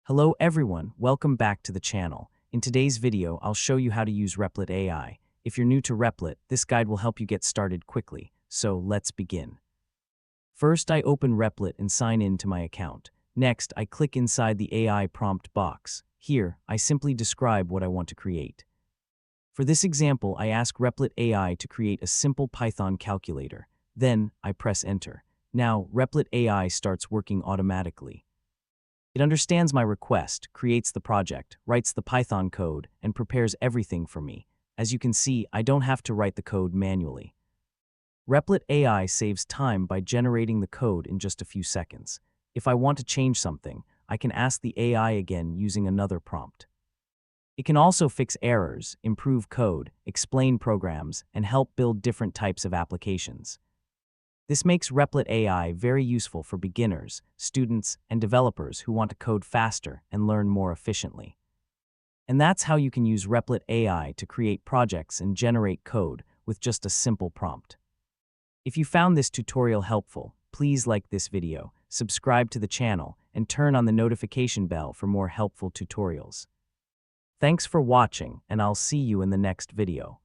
Hello everyone, welcome back to the channel. In today's video, I'll show you how to use Replit AI. If you're new to Replit, this guide will help you get started quickly. So let's begin. First, I open Replit and sign in to my account. Next, I click inside the AI prompt box. Here, I simply describe what I want to create. For this example, I ask Replit AI to create a simple Python calculator. Then, I press enter. Now, Replit AI starts working automatically. It understands my request, creates the project, writes the Python code, and prepares everything for me. As you can see, I don't have to write the code manually. Replit AI saves time by generating the code in just a few seconds. If I want to change something, I can ask the AI again using another prompt. It can also fix errors, improve code, explain programs, and help build different types of applications. This makes Replit AI very useful for beginners, students, and developers who want to code faster and learn more efficiently. And that's how you can use Replit AI to create projects and generate code with just a simple prompt. If you found this tutorial helpful, please like this video, subscribe to the channel, and turn on the notification bell for more helpful tutorials. Thanks for watching, and I'll see you in the next video.